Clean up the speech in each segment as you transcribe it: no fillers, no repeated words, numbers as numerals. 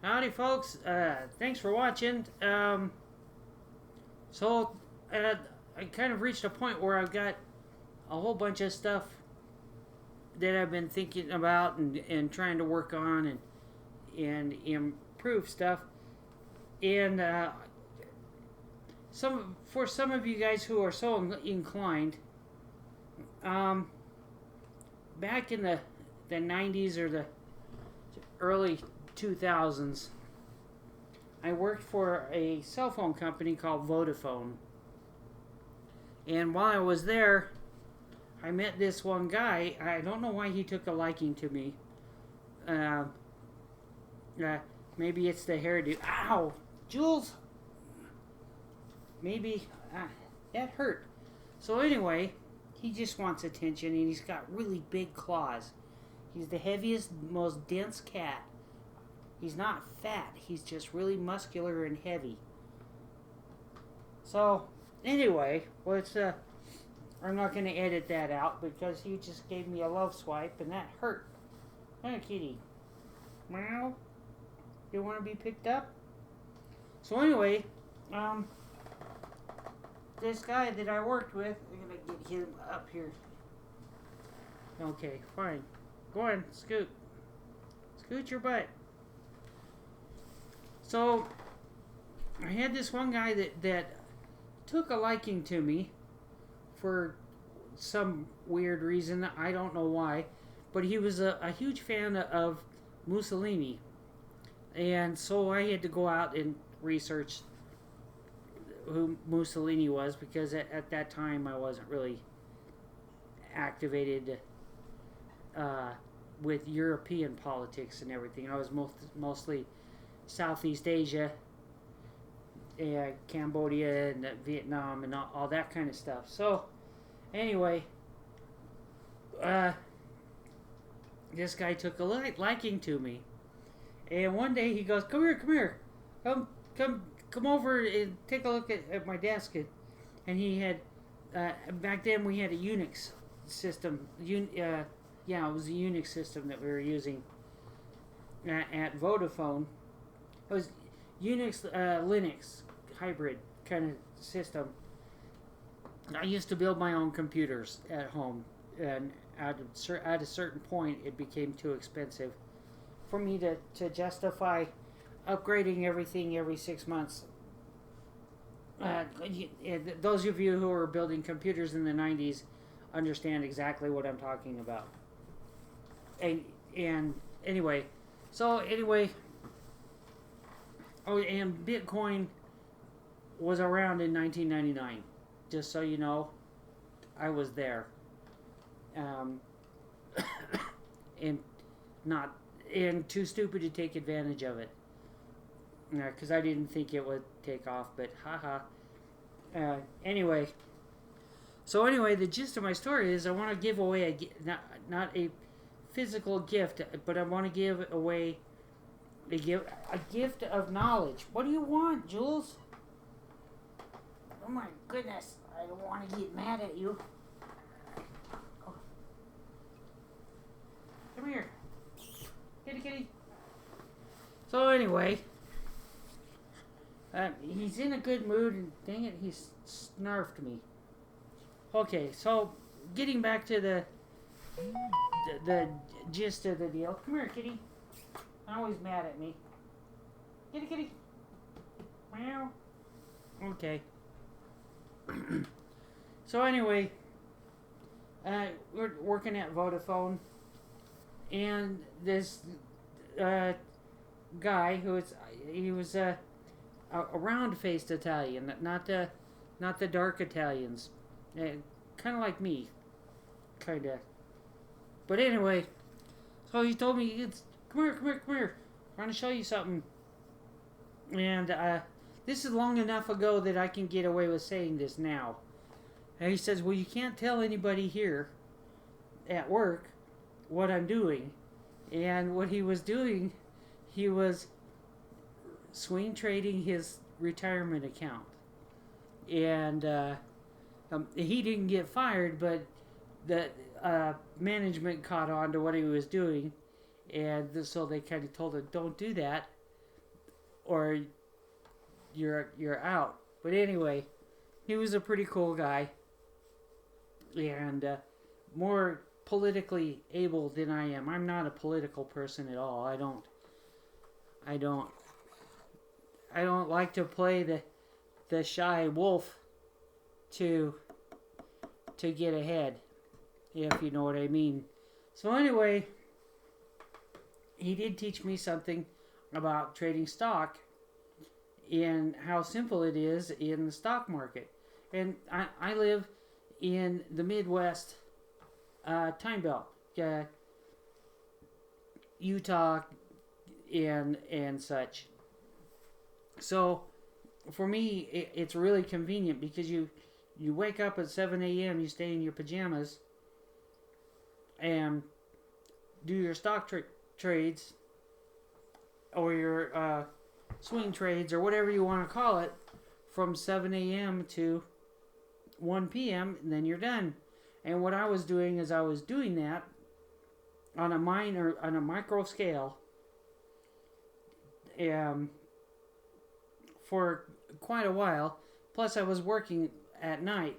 Howdy, folks. Thanks for watching. So, I kind of reached a point where I've got a whole bunch of stuff that I've been thinking about and trying to work on and improve stuff. And for some of you guys who are so inclined, back in the 90s or the early 2000s, I worked for a cell phone company called Vodafone. And while I was there, I met this one guy. I don't know why he took a liking to me. Maybe it's the hairdo. Ow! Jules! Maybe that hurt. So anyway, he just wants attention, and he's got really big claws. He's the heaviest, most dense cat. He's not fat. He's just really muscular and heavy. So, anyway, I'm not going to edit that out because he just gave me a love swipe and that hurt. Hey, kitty. Meow. You want to be picked up? So anyway, this guy that I worked with, I'm going to get him up here. Okay, fine. Go on, scoot. Scoot your butt. So, I had this one guy that took a liking to me for some weird reason. I don't know why. But he was a huge fan of Mussolini. And so I had to go out and research who Mussolini was, because at that time I wasn't really activated with European politics and everything. I was mostly Southeast Asia, Cambodia and Vietnam and all that kind of stuff. So anyway, this guy took a liking to me, and one day he goes, come here, come over and take a look at my desk. And he had, back then we had a Unix system. It was a Unix system that we were using at Vodafone. It was Unix, Linux hybrid kind of system. I used to build my own computers at home, and at a certain point it became too expensive for me to justify upgrading everything every 6 months. Those of you who were building computers in the 90s understand exactly what I'm talking about. And anyway, and Bitcoin was around in 1999. Just so you know, I was there. And too stupid to take advantage of it. Because I didn't think it would take off, but haha. Anyway, the gist of my story is I want to give away not a physical gift, but I want to give away a gift of knowledge. What do you want, Jules? Oh my goodness, I don't want to get mad at you. Oh. Come here. Kitty. So anyway, he's in a good mood, and dang it, he snarfed me. Okay, so getting back to the gist of the deal. Come here, kitty. Always mad at me. Kitty. Meow. Okay. So anyway, we're working at Vodafone, and this guy he was a round-faced Italian, not the dark Italians, kind of like me, kind of. But anyway, so he told me, come here, I'm going to show you something. And this is long enough ago that I can get away with saying this now. And he says, well, you can't tell anybody here at work what I'm doing. And what he was doing, he was swing trading his retirement account. And he didn't get fired, but the management caught on to what he was doing. And so they kind of told him, don't do that. or you're out. But anyway, he was a pretty cool guy, and more politically able than I am. I'm not a political person at all. I don't like to play the shy wolf to get ahead, if you know what I mean. So anyway, he did teach me something about trading stock and how simple it is in the stock market. And I live in the Midwest time belt, Utah and such. So for me, it's really convenient because you wake up at 7 a.m., you stay in your pajamas and do your stock trades or your swing trades or whatever you want to call it from 7 a.m. to 1 p.m. and then you're done. And what I was doing is I was doing that on a micro scale for quite a while. Plus I was working at night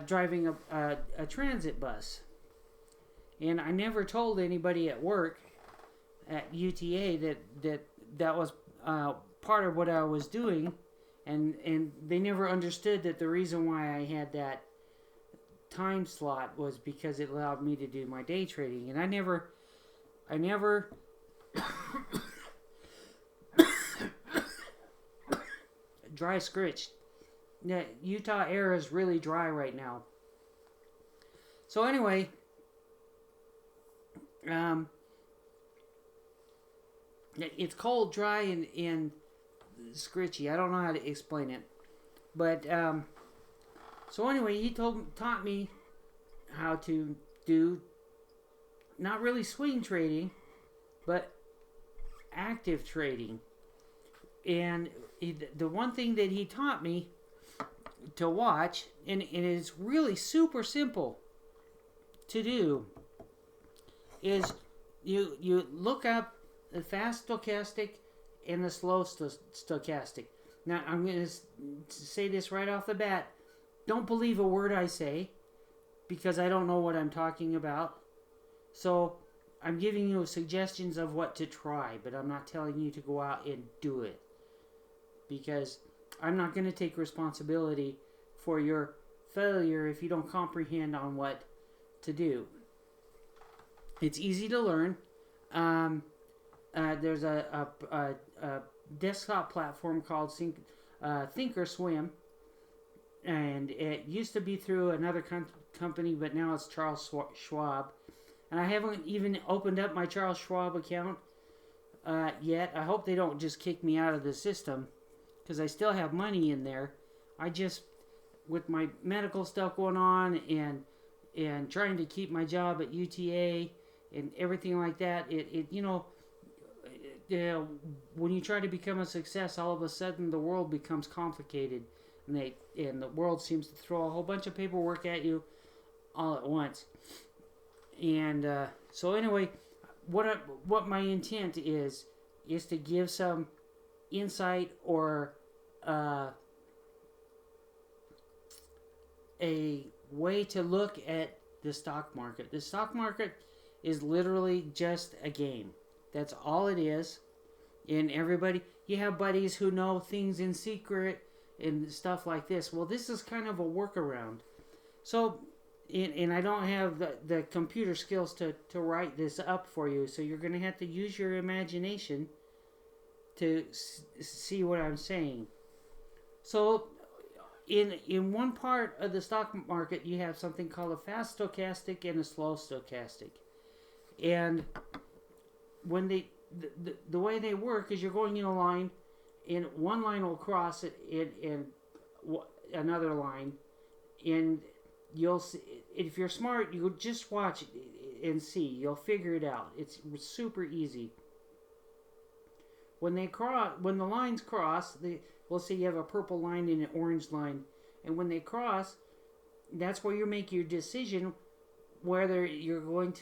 driving a transit bus. And I never told anybody at work at UTA that was part of what I was doing, and they never understood that the reason why I had that time slot was because it allowed me to do my day trading. And I never dry scritch. Yeah, Utah air is really dry right now. So anyway, it's cold, dry, and scritchy. I don't know how to explain it, but so anyway, he taught me how to do not really swing trading, but active trading. And the one thing that he taught me to watch, and it's really super simple to do, is you look up the fast stochastic and the slow stochastic. Now, I'm going to say this right off the bat. Don't believe a word I say, because I don't know what I'm talking about. So, I'm giving you suggestions of what to try, but I'm not telling you to go out and do it. Because I'm not going to take responsibility for your failure if you don't comprehend on what to do. It's easy to learn. There's a desktop platform called Thinkorswim, and it used to be through another company, but now it's Charles Schwab. And I haven't even opened up my Charles Schwab account yet. I hope they don't just kick me out of the system, because I still have money in there. I just, with my medical stuff going on and trying to keep my job at UTA and everything like that, when you try to become a success, all of a sudden the world becomes complicated, and the world seems to throw a whole bunch of paperwork at you all at once. And so anyway, what my intent is to give some insight or a way to look at the stock market. The stock market is literally just a game. That's all it is. And everybody, you have buddies who know things in secret and stuff like this. Well, this is kind of a workaround. So, and I don't have the computer skills to write this up for you. So you're going to have to use your imagination to see what I'm saying. So, in one part of the stock market, you have something called a fast stochastic and a slow stochastic. And when the way they work is you're going in a line, and one line will cross it in another line, and you'll see, if you're smart, you'll just watch and see. You'll figure it out. It's super easy. When the lines cross, we'll say you have a purple line and an orange line, and when they cross, that's where you make your decision whether you're going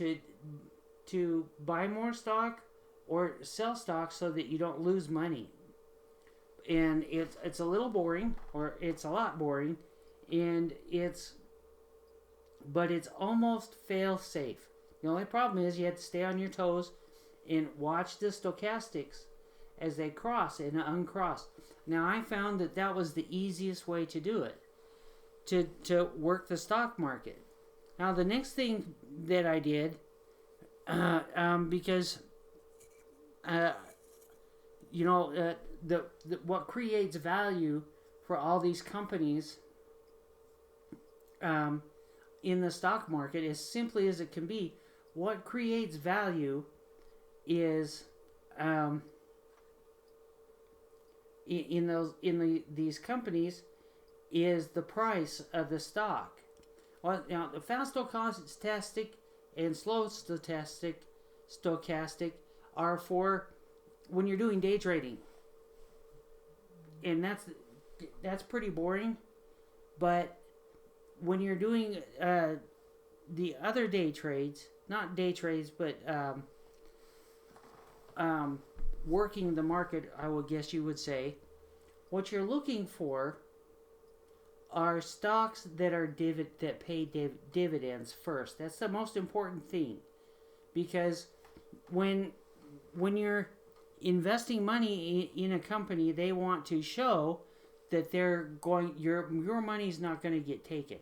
to buy more stock or sell stock so that you don't lose money. and it's a little boring, or it's a lot boring, and but it's almost fail safe. The only problem is you have to stay on your toes and watch the stochastics as they cross and uncross. Now I found that was the easiest way to do it, to work the stock market. Now the next thing that I did, because what creates value for all these companies in the stock market, as simply as it can be, what creates value is these companies is the price of the stock. Well, now the fast stochastic and slow stochastic are for when you're doing day trading, and that's pretty boring. But when you're doing the other day trades, not day trades, but working the market, I would guess you would say, what you're looking for are stocks that are that pay dividends first. That's the most important thing, because when you're investing money in a company, they want to show that your money's not going to get taken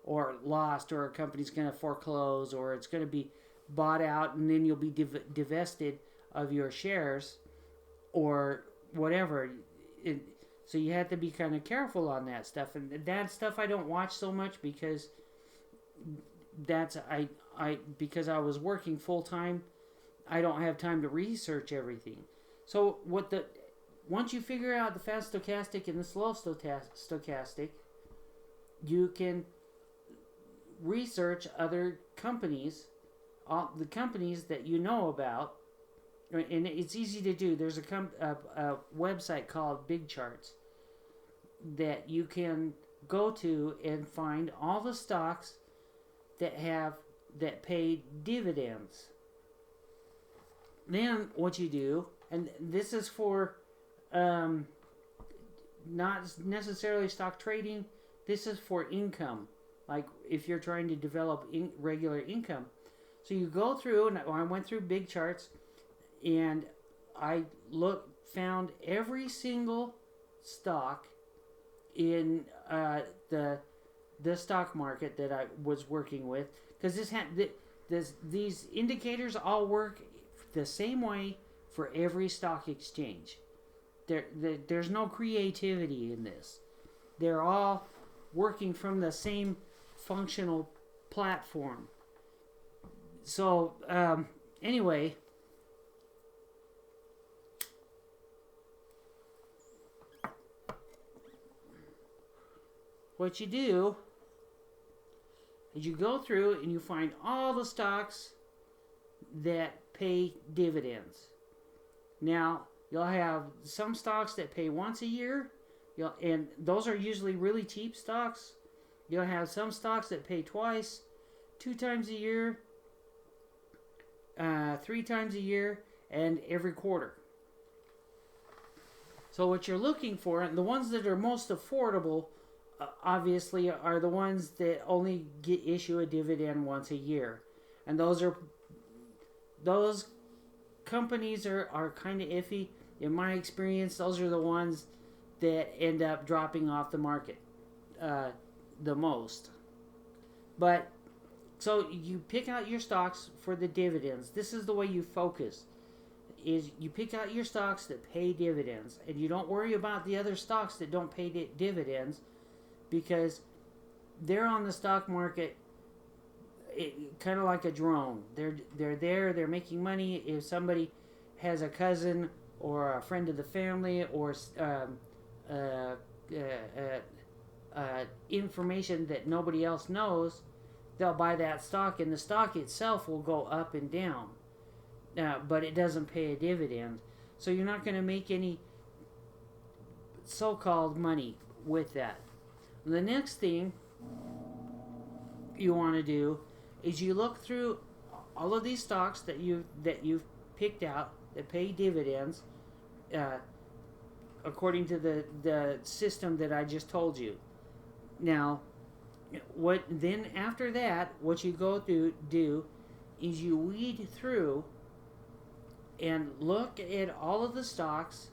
or lost, or a company's going to foreclose, or it's going to be bought out and then you'll be divested of your shares or whatever. So you have to be kind of careful on that stuff, and that stuff I don't watch so much, because because I was working full time, I don't have time to research everything. So once you figure out the fast stochastic and the slow stochastic, you can research other companies, all the companies that you know about, and it's easy to do. There's a website called Big Charts that you can go to and find all the stocks that pay dividends. Then what you do, and this is for not necessarily stock trading, this is for income, like if you're trying to develop regular income. So you go through, and I went through Big Charts, and I found every single stock in the stock market that I was working with, because these indicators all work the same way for every stock exchange. There's no creativity in this. They're all working from the same functional platform. So anyway, what you do is you go through and you find all the stocks that pay dividends. Now, you'll have some stocks that pay once a year, and those are usually really cheap stocks. You'll have some stocks that pay twice, 2 times a year, 3 times a year, and every quarter. So what you're looking for, and the ones that are most affordable, obviously, are the ones that only issue a dividend once a year. And those companies are kind of iffy. In my experience, those are the ones that end up dropping off the market the most. But so you pick out your stocks for the dividends. This is the way you focus. Is you pick out your stocks that pay dividends, and you don't worry about the other stocks that don't pay dividends, because they're on the stock market kind of like a drone. They're making money. If somebody has a cousin or a friend of the family or information that nobody else knows, they'll buy that stock, and the stock itself will go up and down. But it doesn't pay a dividend. So you're not going to make any so-called money with that. The next thing you want to do is you look through all of these stocks that you've picked out that pay dividends according to the system that I just told you. Now, what then after that, what you go to do is you weed through and look at all of the stocks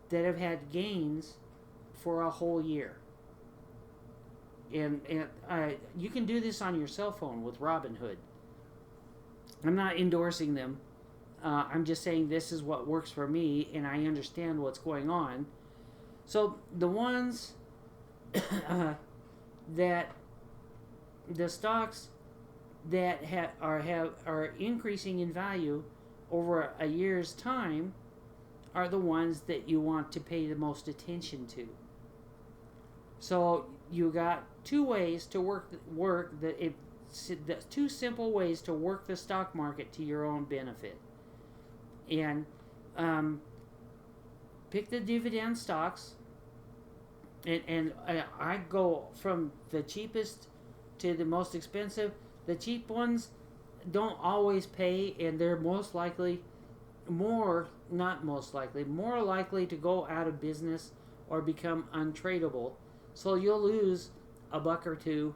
that have had gains for a whole year. And you can do this on your cell phone with Robinhood. I'm not endorsing them. I'm just saying this is what works for me, and I understand what's going on. So the ones that the stocks that are increasing in value over a year's time are the ones that you want to pay the most attention to. So you got two ways to work the two simple ways to work the stock market to your own benefit. And pick the dividend stocks, and I go from the cheapest to the most expensive. The cheap ones don't always pay, and they're more likely to go out of business or become untradeable. So you'll lose a buck or two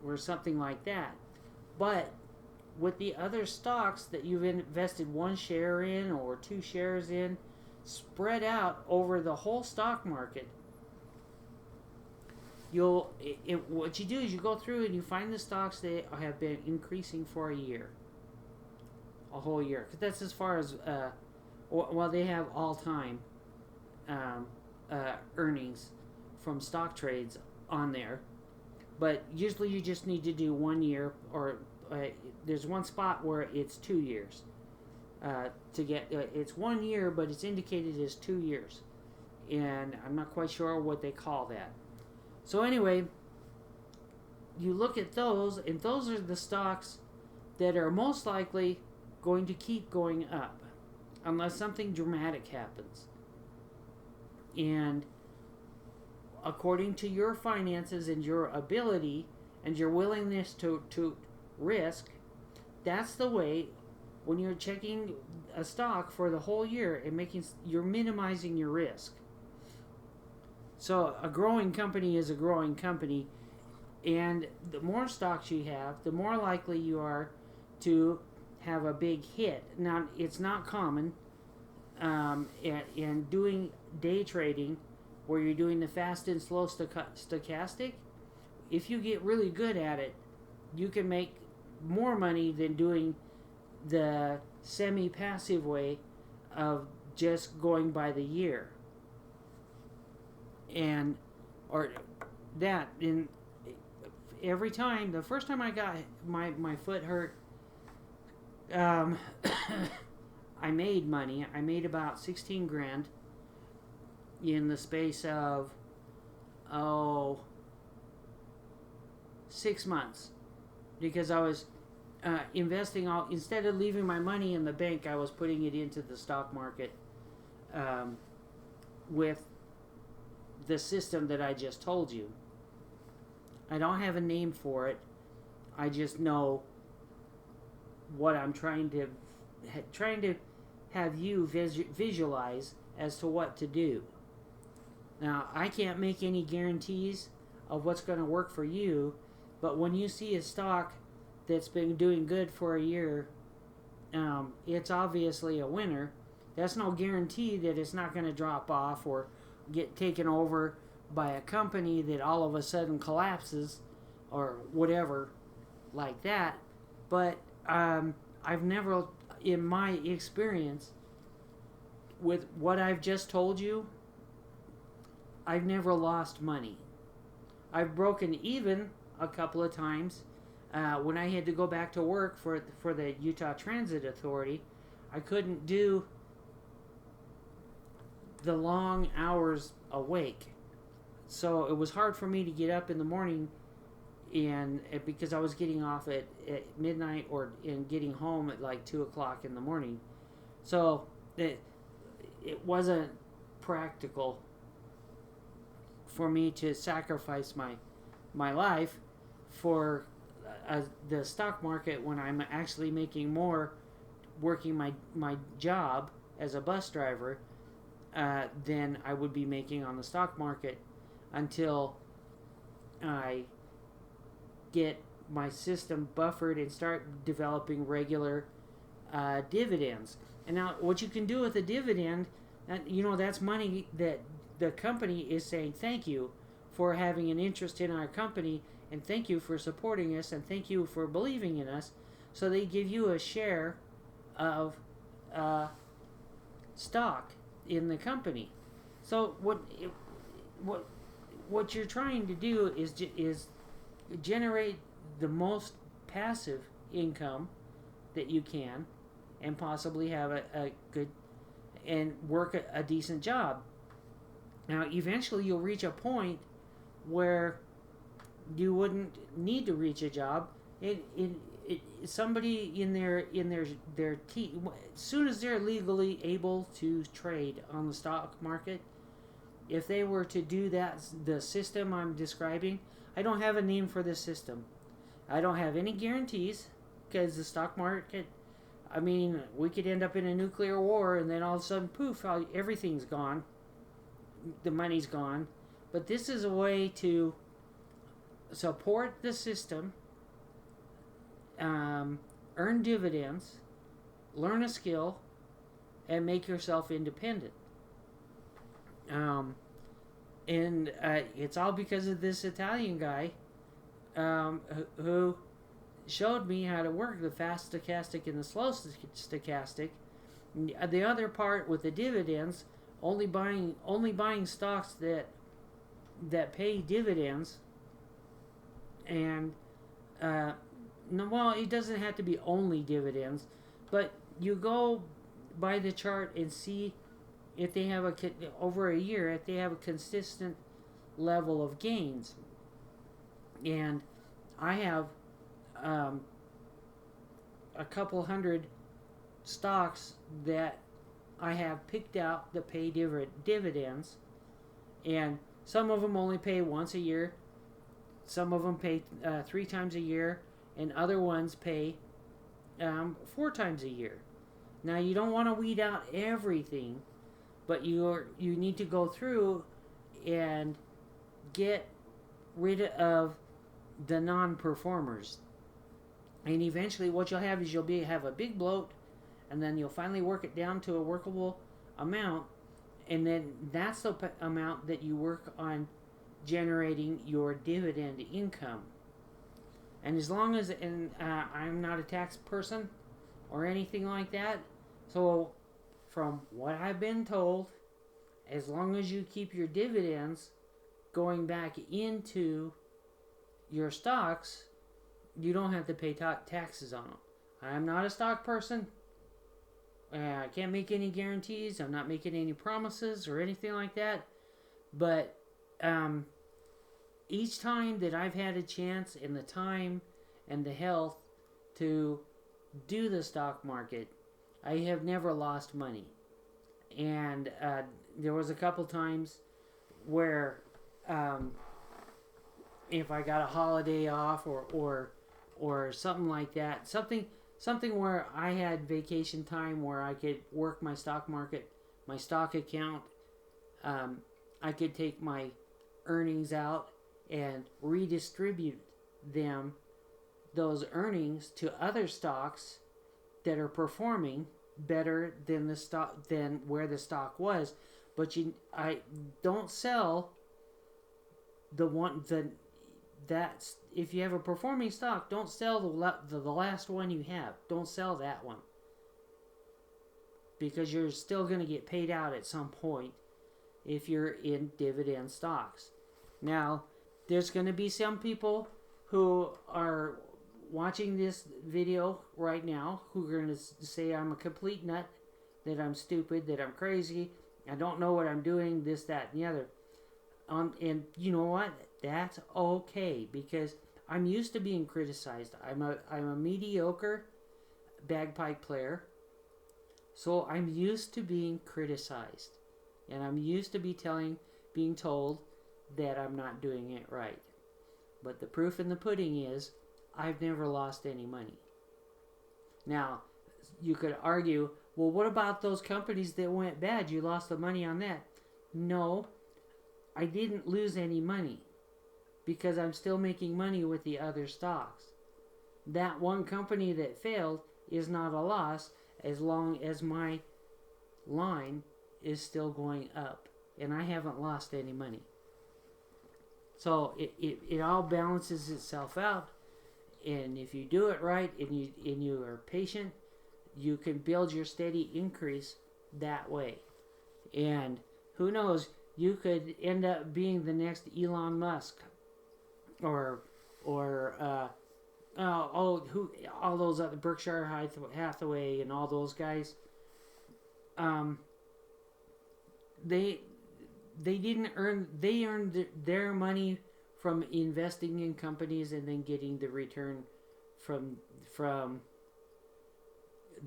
or something like that. But with the other stocks that you've invested one share in or two shares in, spread out over the whole stock market, what you do is you go through and you find the stocks that have been increasing for a whole year. Because that's as far as, they have all-time earnings from stock trades on there. But usually you just need to do 1 year, or there's one spot where it's 2 years to get. It's 1 year, but it's indicated as 2 years, and I'm not quite sure what they call that. So anyway, you look at those, and those are the stocks that are most likely going to keep going up, unless something dramatic happens. And according to your finances and your ability and your willingness to risk, that's the way. When you're checking a stock for the whole year and you're minimizing your risk. So a growing company is a growing company, and the more stocks you have, the more likely you are to have a big hit. Now, it's not common in doing day trading, where you're doing the fast and slow stochastic. If you get really good at it, you can make more money than doing the semi-passive way of just going by the year. And every time, the first time I got my foot hurt, I made money. I made about 16 grand in the space of 6 months, because I was investing instead of leaving my money in the bank, I was putting it into the stock market with the system that I just told you. I don't have a name for it. I just know what I'm trying to have you visualize as to what to do. Now, I can't make any guarantees of what's going to work for you, but when you see a stock that's been doing good for a year, it's obviously a winner. That's no guarantee that it's not going to drop off or get taken over by a company that all of a sudden collapses or whatever like that. But I've never, in my experience with what I've just told you, I've never lost money. I've broken even a couple of times. When I had to go back to work for the Utah Transit Authority, I couldn't do the long hours awake. So it was hard for me to get up in the morning, and because I was getting off at midnight and getting home at like 2 o'clock in the morning. So it wasn't practical for me to sacrifice my life for the stock market when I'm actually making more working my job as a bus driver than I would be making on the stock market until I get my system buffered and start developing regular dividends. And now, what you can do with a dividend, that's money that the company is saying thank you for having an interest in our company, and thank you for supporting us, and thank you for believing in us. So they give you a share of stock in the company. So what you're trying to do is generate the most passive income that you can, and possibly have a good and work a decent job. Now, eventually, you'll reach a point where you wouldn't need to reach a job. Somebody in their team, as soon as they're legally able to trade on the stock market, if they were to do that, the system I'm describing, I don't have a name for this system. I don't have any guarantees, because the stock market, I mean, we could end up in a nuclear war, and then all of a sudden, poof, everything's gone. The money's gone. But this is a way to support the system, earn dividends, learn a skill, and make yourself independent. And it's all because of this Italian guy who showed me how to work the fast stochastic and the slow stochastic. The other part with the dividends, only buying stocks that pay dividends, and well, it doesn't have to be only dividends, but you go by the chart and see if they have over a year, if they have a consistent level of gains. And I have a couple hundred stocks that I have picked out that pay dividends, and some of them only pay once a year, some of them pay 3 times a year, and other ones pay 4 times a year. Now, you don't want to weed out everything, but you need to go through and get rid of the non-performers. And eventually what you'll have is have a big bloat, and then you'll finally work it down to a workable amount, and then that's the amount that you work on generating your dividend income. And as long as, I'm not a tax person or anything like that, so from what I've been told, as long as you keep your dividends going back into your stocks, you don't have to pay taxes on them. I'm not a stock person. I can't make any guarantees. I'm not making any promises or anything like that. But each time that I've had a chance and the time and the health to do the stock market, I have never lost money. And there was a couple times where if I got a holiday off or something like that, something where I had vacation time where I could work my stock market, my stock account, I could take my earnings out and redistribute those earnings to other stocks that are performing better than where the stock was. But I don't sell if you have a performing stock, don't sell the last one you have. Don't sell that one, because you're still going to get paid out at some point if you're in dividend stocks. Now, there's going to be some people who are watching this video right now who are going to say I'm a complete nut, that I'm stupid, that I'm crazy, I don't know what I'm doing, this, that, and the other. And you know what? That's okay, because I'm used to being criticized. I'm a mediocre bagpipe player, so I'm used to being criticized, and I'm used to being told that I'm not doing it right. But the proof in the pudding is I've never lost any money. Now, you could argue, Well, what about those companies that went bad? You lost the money on that. No, I didn't lose any money because I'm still making money with the other stocks. That one company that failed is not a loss as long as my line is still going up and I haven't lost any money. So it all balances itself out, and if you do it right and you are patient, you can build your steady increase that way. And who knows, you could end up being the next Elon Musk or all those other Berkshire Hathaway and all those guys. They didn't earn. They earned their money from investing in companies and then getting the return from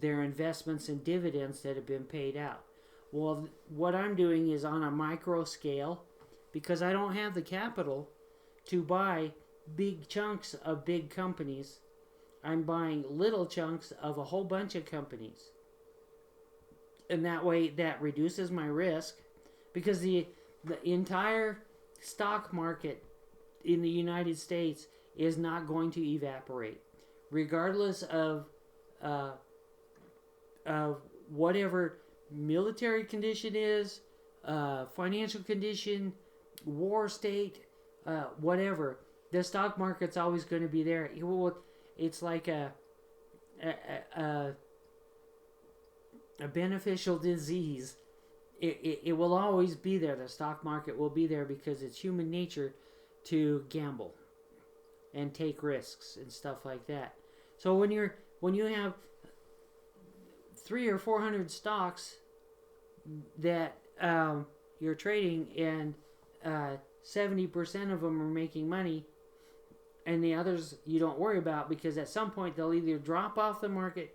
their investments and dividends that have been paid out. Well, what I'm doing is on a micro scale because I don't have the capital to buy big chunks of big companies. I'm buying little chunks of a whole bunch of companies. And that way that reduces my risk because the entire stock market in the United States is not going to evaporate regardless of whatever military condition is, financial condition, war state, whatever. The stock market's always going to be there. It's like a beneficial disease. It will always be there. The stock market will be there because it's human nature to gamble and take risks and stuff like that. So when you have 300 or 400 stocks that you're trading and 70% of them are making money, and the others you don't worry about because at some point they'll either drop off the market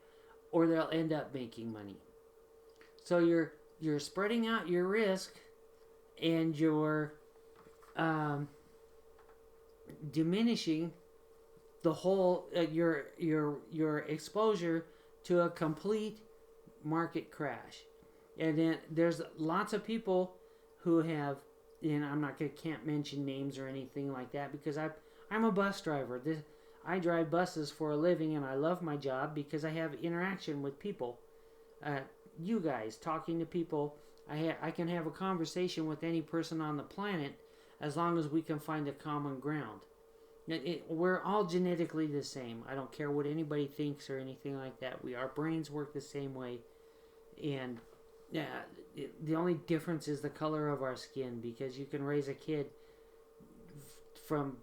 or they'll end up making money. So you're spreading out your risk and you're diminishing the whole your exposure to a complete market crash. And then there's lots of people who have, and can't mention names or anything like that because I'm a bus driver. I drive buses for a living and I love my job because I have interaction with people. You guys, talking to people, I can have a conversation with any person on the planet as long as we can find a common ground. We're all genetically the same. I don't care what anybody thinks or anything like that. Our brains work the same way. And the only difference is the color of our skin because you can raise a kid from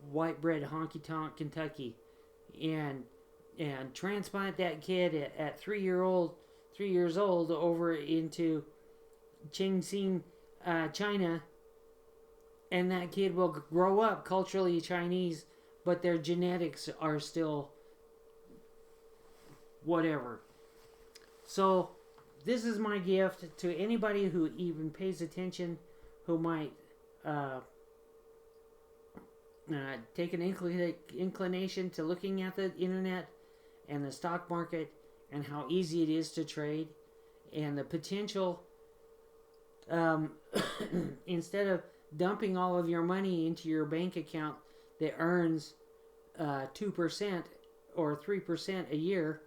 white bread honky tonk Kentucky and transplant that kid at 3 years old over into Chengxing, China, and that kid will grow up culturally Chinese, but their genetics are still whatever. So this is my gift to anybody who even pays attention, who might take an inclination to looking at the internet and the stock market and how easy it is to trade and the potential, instead of dumping all of your money into your bank account that earns 2% or 3% a year,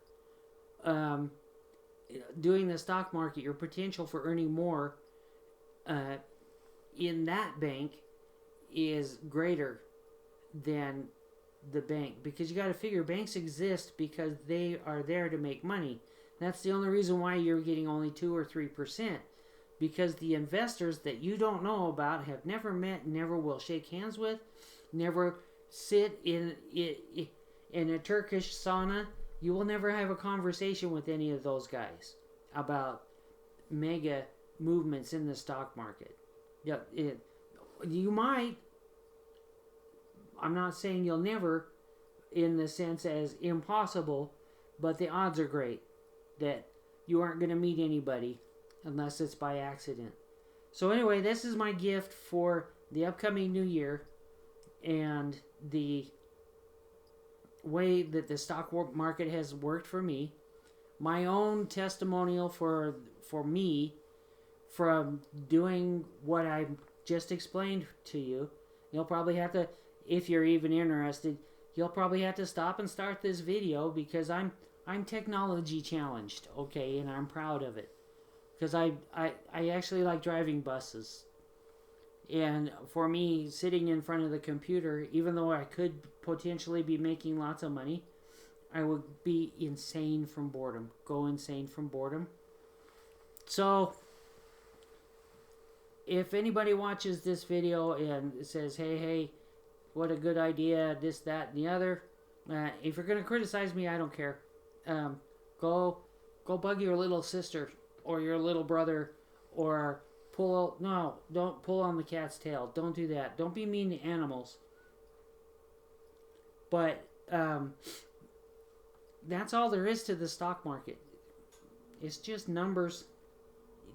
doing the stock market, your potential for earning more in that bank is greater than the bank, because you got to figure banks exist because they are there to make money. That's the only reason why you're getting only 2 or 3%, because the investors that you don't know about, have never met, never will shake hands with, never sit in a Turkish sauna. You will never have a conversation with any of those guys about mega movements in the stock market. Yeah, you might. I'm not saying you'll never, in the sense as impossible, but the odds are great that you aren't going to meet anybody unless it's by accident. So anyway, this is my gift for the upcoming new year and the way that the stock market has worked for me. my own testimonial for me from doing what I just explained to you. You'll probably have to, if you're even interested, you'll probably have to stop and start this video because I'm technology challenged, okay, and I'm proud of it. Because I actually like driving buses. And for me, sitting in front of the computer, even though I could potentially be making lots of money, I would be insane from boredom. Go insane from boredom. So, if anybody watches this video and says, hey, what a good idea, this, that, and the other, if you're going to criticize me, I don't care. Go bug your little sister or your little brother, or don't pull on the cat's tail. Don't do that. Don't be mean to animals. But that's all there is to the stock market. It's just numbers.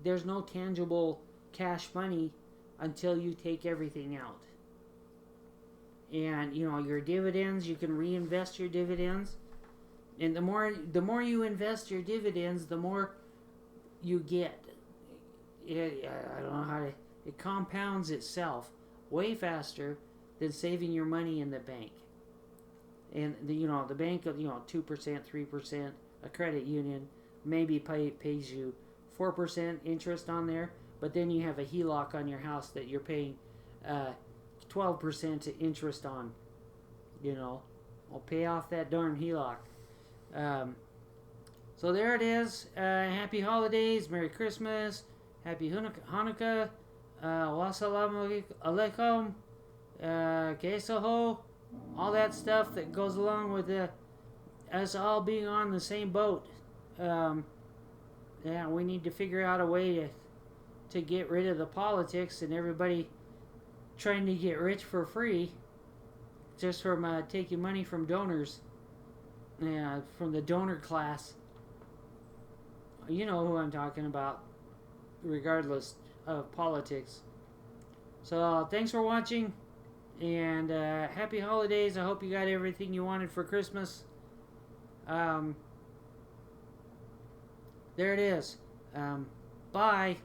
There's no tangible cash money until you take everything out. And your dividends, you can reinvest your dividends. And the more you invest your dividends, the more you get. I don't know how to. It compounds itself way faster than saving your money in the bank. And the bank, 2%, 3%. A credit union maybe pays you 4% interest on there, but then you have a HELOC on your house that you're paying 12% interest on. I'll pay off that darn HELOC. So there it is. Happy holidays, Merry Christmas, Happy Hanukkah, Wassalamu alaikum, Kesaho, all that stuff that goes along with us all being on the same boat. Yeah, we need to figure out a way to get rid of the politics and everybody trying to get rich for free just from taking money from donors. Yeah, from the donor class. You know who I'm talking about, regardless of politics. So, thanks for watching, and happy holidays. I hope you got everything you wanted for Christmas. There it is. Bye.